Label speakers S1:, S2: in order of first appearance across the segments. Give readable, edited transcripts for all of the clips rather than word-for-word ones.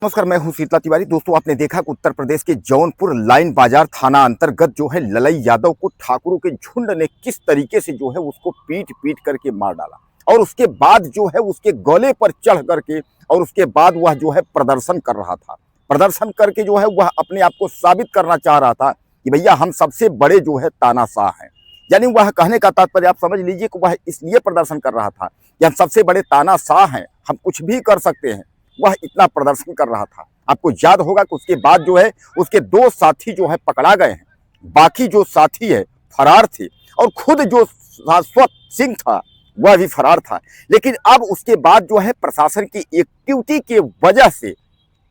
S1: नमस्कार, मैं हूं शीतला तिवारी। दोस्तों, आपने देखा कि उत्तर प्रदेश के जौनपुर लाइन बाजार थाना अंतर्गत जो है ललई यादव को ठाकुरों के झुंड ने किस तरीके से जो है उसको पीट पीट करके मार डाला और उसके बाद जो है उसके गले पर चढ़ करके और उसके बाद वह जो है प्रदर्शन कर रहा था। प्रदर्शन करके जो है वह अपने आप को साबित करना चाह रहा था कि भैया हम सबसे बड़े जो है तानाशाह हैं। यानी वह कहने का तात्पर्य आप समझ लीजिए कि वह इसलिए प्रदर्शन कर रहा था कि हम सबसे बड़े तानाशाह हैं, हम कुछ भी कर सकते हैं। वह इतना प्रदर्शन कर रहा था। आपको याद होगा कि उसके बाद जो है उसके दो साथी जो है पकड़ा गए हैं, बाकी जो साथी है फरार थे और खुद जो शाश्वत सिंह था वह भी फरार था। लेकिन अब उसके बाद जो है प्रशासन की एक्टिविटी के वजह से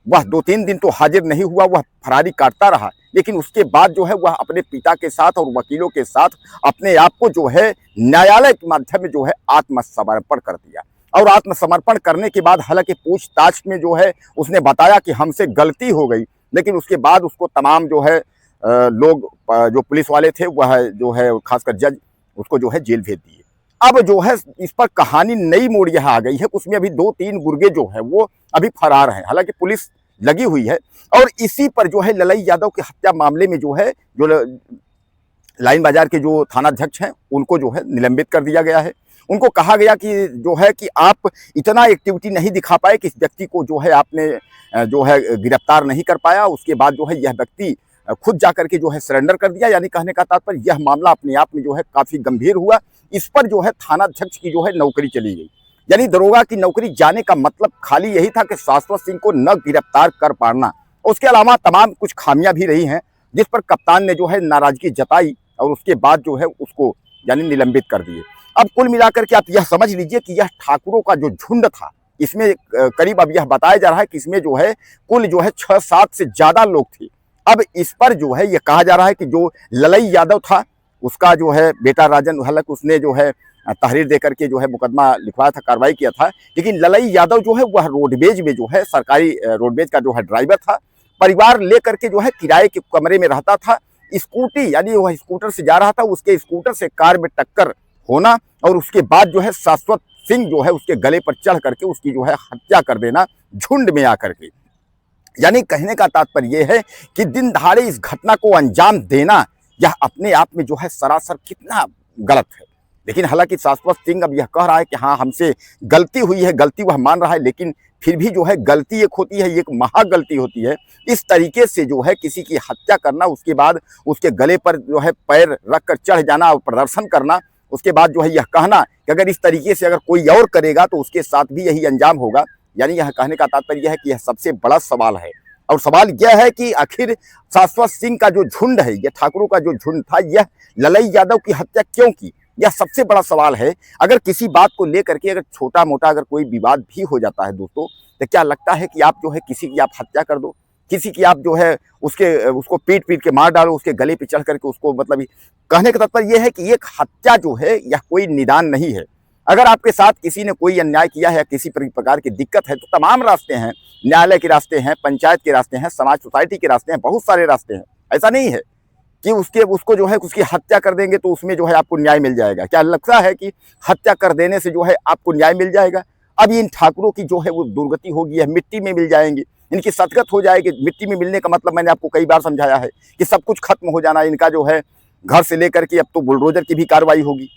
S1: वह 2-3 दिन तो हाजिर नहीं हुआ, वह फरारी काटता रहा। लेकिन उसके बाद जो है वह अपने पिता के साथ और वकीलों के साथ अपने आप को जो है न्यायालय के माध्यम में जो है आत्मसमर्पण कर दिया। और आत्मसमर्पण करने के बाद हालांकि पूछताछ में जो है उसने बताया कि हमसे गलती हो गई, लेकिन उसके बाद उसको तमाम जो है लोग जो पुलिस वाले थे वह जो है खासकर जज उसको जो है जेल भेज दिए। अब जो है इस पर कहानी नई मोड़ यह आ गई है, उसमें अभी 2-3 गुर्गे जो है वो अभी फरार हैं, हालांकि पुलिस लगी हुई है। और इसी पर जो है ललई यादव की हत्या मामले में जो है जो लाइन बाजार के जो थानाध्यक्ष हैं उनको जो है निलंबित कर दिया गया है। उनको कहा गया कि जो है कि आप इतना एक्टिविटी नहीं दिखा पाए कि इस व्यक्ति को जो है आपने जो है गिरफ्तार नहीं कर पाया। उसके बाद जो है यह व्यक्ति खुद जाकर के जो है सरेंडर कर दिया। यानी कहने का तात्पर्य यह मामला अपने आप में जो है काफ़ी गंभीर हुआ। इस पर जो है थानाध्यक्ष की जो है नौकरी चली गई। यानी दरोगा की नौकरी जाने का मतलब खाली यही था कि शाश्वत सिंह को न गिरफ्तार कर पाना। उसके अलावा तमाम कुछ खामियां भी रही हैं जिस पर कप्तान ने जो है नाराजगी जताई और उसके बाद जो है उसको यानी निलंबित कर दिए। अब कुल मिलाकर के आप यह समझ लीजिए कि यह ठाकुरों का जो झुंड था, इसमें करीब अब यह बताया जा रहा है कि इसमें जो है कुल जो है 6-7 से ज्यादा लोग थे। अब इस पर जो है यह कहा जा रहा है कि जो ललई यादव था उसका जो है बेटा राजन, हालांकि उसने जो है तहरीर देकर के जो है मुकदमा लिखवाया था, कार्रवाई किया था। लेकिन ललई यादव जो है वह रोडवेज में जो है सरकारी रोडवेज का जो है ड्राइवर था। परिवार लेकर के जो है किराए के कमरे में रहता था। स्कूटी यानी वह स्कूटर से जा रहा था, उसके स्कूटर से कार में टक्कर होना और उसके बाद जो है शाश्वत सिंह जो है उसके गले पर चढ़ करके उसकी जो है हत्या कर देना झुंड में आकर के। यानी कहने का तात्पर्य यह है कि दिन दहाड़े इस घटना को अंजाम देना यह अपने आप में जो है सरासर कितना गलत है। लेकिन हालांकि शाश्वत सिंह अब यह कह रहा है कि हाँ हमसे गलती हुई है, गलती वह मान रहा है, लेकिन फिर भी जो है गलती एक होती है, एक महा गलती होती है। इस तरीके से जो है किसी की हत्या करना, उसके बाद उसके गले पर जो है पैर रख कर चढ़ जाना और प्रदर्शन करना, उसके बाद जो है यह कहना कि अगर इस तरीके से अगर कोई और करेगा तो उसके साथ भी यही अंजाम होगा। यानी यह कहने का तात्पर्य यह है कि यह सबसे बड़ा सवाल है। और सवाल यह है कि आखिर शाश्वत सिंह का जो झुंड है, यह ठाकुरों का जो झुंड था, यह ललई यादव की हत्या क्यों की, यह सबसे बड़ा सवाल है। अगर किसी बात को लेकर के अगर छोटा मोटा अगर कोई विवाद भी हो जाता है दोस्तों, तो क्या लगता है कि आप जो है किसी की आप हत्या कर दो, किसी की आप जो है उसको पीट पीट के मार डालो, उसके गले पे चढ़ करके उसको, मतलब कहने का तात्पर्य यह है कि एक हत्या जो है यह कोई निदान नहीं है। अगर आपके साथ किसी ने कोई अन्याय किया है या किसी प्रकार की दिक्कत है तो तमाम रास्ते हैं, न्यायालय के रास्ते हैं, पंचायत के रास्ते हैं, समाज सोसाइटी के रास्ते हैं, बहुत सारे रास्ते हैं। ऐसा नहीं है कि उसको जो है उसकी हत्या कर देंगे तो उसमें जो है आपको न्याय मिल जाएगा। क्या लगता है कि हत्या कर देने से जो है आपको न्याय मिल जाएगा? अब इन ठाकुरों की जो है वो दुर्गति होगी, यह मिट्टी में मिल जाएंगे, इनकी सदगत हो जाएगी। मिट्टी में मिलने का मतलब मैंने आपको कई बार समझाया है कि सब कुछ खत्म हो जाना। इनका जो है घर से लेकर के अब तो बुलडोजर की भी कार्रवाई होगी।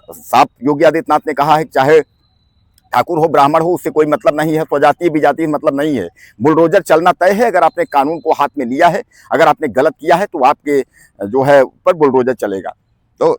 S1: साफ योगी आदित्यनाथ ने कहा है चाहे ठाकुर हो ब्राह्मण हो उससे कोई मतलब नहीं है, स्वजातीय विजातीय मतलब नहीं है, बुलडोजर चलना तय है। अगर आपने कानून को हाथ में लिया है, अगर आपने गलत किया है तो आपके जो है ऊपर बुलडोजर चलेगा। तो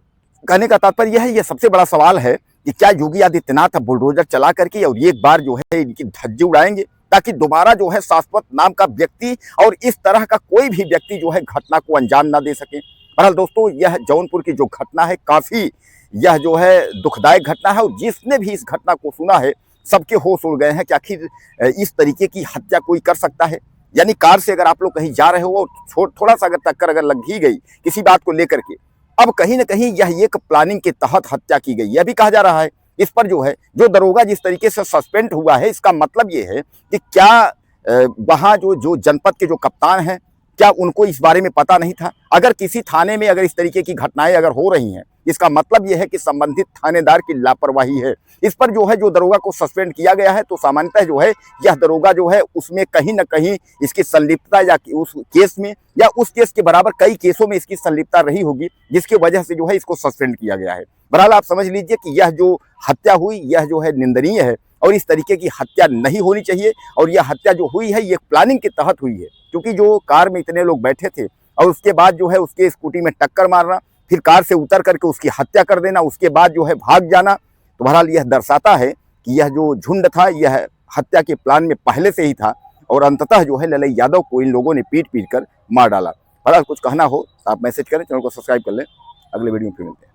S1: कहने का तात्पर्य यह है, यह सबसे बड़ा सवाल है कि क्या योगी आदित्यनाथ बुलडोजर चला करके और एक बार जो है इनकी धज्जी उड़ाएंगे ताकि दोबारा जो है शाश्वत नाम का व्यक्ति और इस तरह का कोई भी व्यक्ति जो है घटना को अंजाम ना दे सके। बहरहाल दोस्तों, यह जौनपुर की जो घटना है काफ़ी यह जो है दुखदायक घटना है और जिसने भी इस घटना को सुना है सबके होश उड़ गए हैं कि आखिर इस तरीके की हत्या कोई कर सकता है। यानी कार से अगर आप लोग कहीं जा रहे हो और थोड़ा सा अगर टक्कर अगर लग ही गई किसी बात को लेकर के, अब कहीं ना कहीं यह एक प्लानिंग के तहत हत्या की गई, यह भी कहा जा रहा है। इस पर जो है जो दरोगा जिस तरीके से सस्पेंड हुआ है, इसका मतलब ये है कि क्या वहाँ जो जनपद के जो कप्तान हैं क्या उनको इस बारे में पता नहीं था? अगर किसी थाने में अगर इस तरीके की घटनाएं अगर हो रही हैं इसका मतलब यह है कि संबंधित थानेदार की लापरवाही है। इस पर जो है जो दरोगा को सस्पेंड किया गया है, तो सामान्यतः जो है यह दरोगा जो है उसमें कहीं ना कहीं इसकी संलिप्तता या उस केस में या उस केस के बराबर कई केसों में इसकी संलिप्तता रही होगी, जिसकी वजह से जो है इसको सस्पेंड किया गया है। बहरहाल आप समझ लीजिए कि यह जो हत्या हुई यह जो है निंदनीय है और इस तरीके की हत्या नहीं होनी चाहिए। और यह हत्या जो हुई है ये प्लानिंग के तहत हुई है, क्योंकि जो कार में इतने लोग बैठे थे और उसके बाद जो है उसके स्कूटी में टक्कर मारना, फिर कार से उतर करके उसकी हत्या कर देना, उसके बाद जो है भाग जाना, तो बहरहाल यह दर्शाता है कि यह जो झुंड था यह हत्या के प्लान में पहले से ही था और अंततः जो है ललई यादव को इन लोगों ने पीट पीट कर मार डाला। बहरहाल कुछ कहना हो तो आप मैसेज करें, चैनल को सब्सक्राइब कर लें। अगले वीडियो में फिर मिलते हैं।